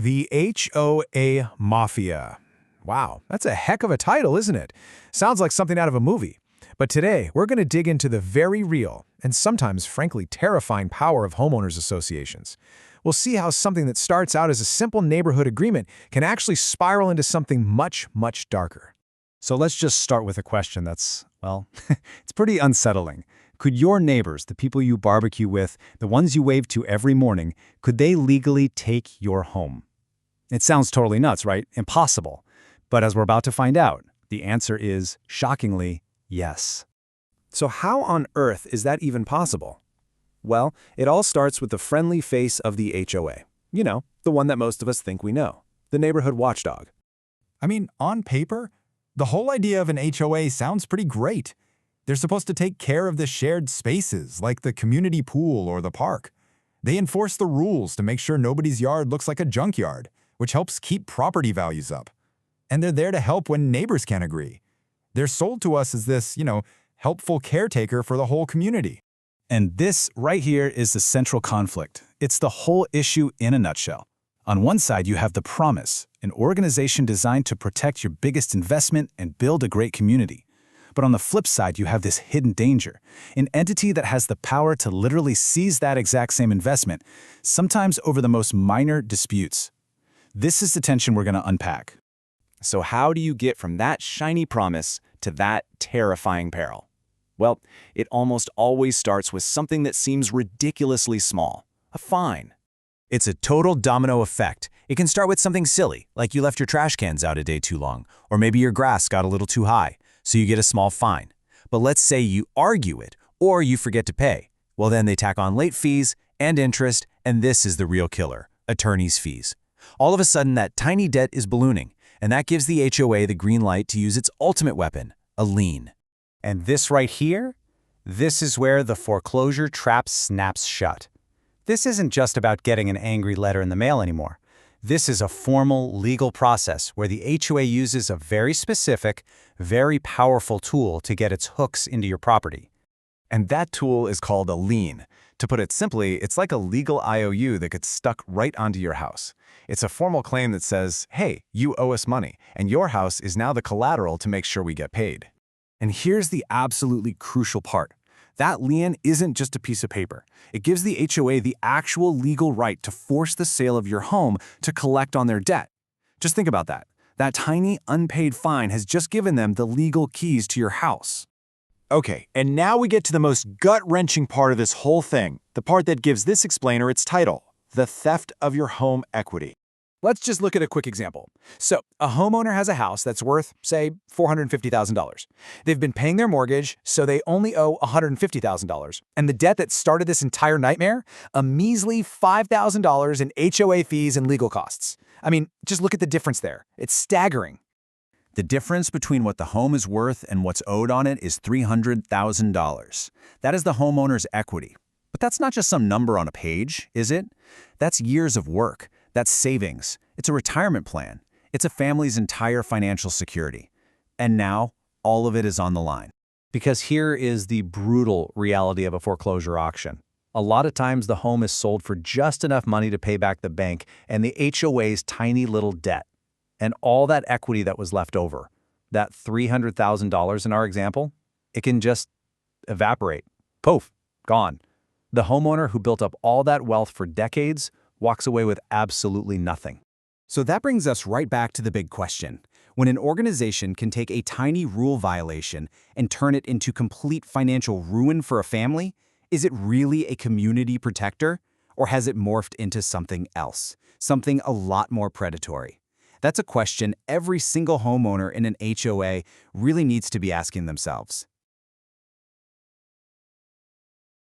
The HOA Mafia. Wow, that's a heck of a title, isn't it? Sounds like something out of a movie. But today, we're going to dig into the very real, and sometimes, frankly, terrifying power of homeowners associations. We'll see how something that starts out as a simple neighborhood agreement can actually spiral into something much, much darker. So let's just start with a question that's, well, it's pretty unsettling. Could your neighbors, the people you barbecue with, the ones you wave to every morning, could they legally take your home? It sounds totally nuts, right? Impossible. But as we're about to find out, the answer is, shockingly, yes. So how on earth is that even possible? Well, it all starts with the friendly face of the HOA. You know, the one that most of us think we know. The neighborhood watchdog. I mean, on paper, the whole idea of an HOA sounds pretty great. They're supposed to take care of the shared spaces, like the community pool or the park. They enforce the rules to make sure nobody's yard looks like a junkyard, which helps keep property values up. And they're there to help when neighbors can't agree. They're sold to us as this, helpful caretaker for the whole community. And this right here is the central conflict. It's the whole issue in a nutshell. On one side, you have the promise, an organization designed to protect your biggest investment and build a great community. But on the flip side, you have this hidden danger, an entity that has the power to literally seize that exact same investment, sometimes over the most minor disputes. This is the tension we're going to unpack. So how do you get from that shiny promise to that terrifying peril? Well, it almost always starts with something that seems ridiculously small, a fine. It's a total domino effect. It can start with something silly, like you left your trash cans out a day too long, or maybe your grass got a little too high, so you get a small fine. But let's say you argue it, or you forget to pay. Well, then they tack on late fees and interest, and this is the real killer, attorney's fees. All of a sudden, that tiny debt is ballooning, and that gives the HOA the green light to use its ultimate weapon, a lien. And this right here, this is where the foreclosure trap snaps shut. This isn't just about getting an angry letter in the mail anymore. This is a formal legal process where the HOA uses a very specific, very powerful tool to get its hooks into your property. And that tool is called a lien. To put it simply, it's like a legal IOU that gets stuck right onto your house. It's a formal claim that says, hey, you owe us money, and your house is now the collateral to make sure we get paid. And here's the absolutely crucial part. That lien isn't just a piece of paper. It gives the HOA the actual legal right to force the sale of your home to collect on their debt. Just think about that. That tiny unpaid fine has just given them the legal keys to your house. Okay, and now we get to the most gut-wrenching part of this whole thing, the part that gives this explainer its title, the theft of your home equity. Let's just look at a quick example. So, a homeowner has a house that's worth, say, $450,000. They've been paying their mortgage, so they only owe $150,000. And the debt that started this entire nightmare? A measly $5,000 in HOA fees and legal costs. I mean, just look at the difference there. It's staggering. The difference between what the home is worth and what's owed on it is $300,000. That is the homeowner's equity. But that's not just some number on a page, is it? That's years of work. That's savings. It's a retirement plan. It's a family's entire financial security. And now, all of it is on the line. Because here is the brutal reality of a foreclosure auction. A lot of times the home is sold for just enough money to pay back the bank and the HOA's tiny little debt. And all that equity that was left over, that $300,000 in our example, it can just evaporate. Poof, gone. The homeowner who built up all that wealth for decades walks away with absolutely nothing. So that brings us right back to the big question. When an organization can take a tiny rule violation and turn it into complete financial ruin for a family, is it really a community protector? Or has it morphed into something else, something a lot more predatory? That's a question every single homeowner in an HOA really needs to be asking themselves.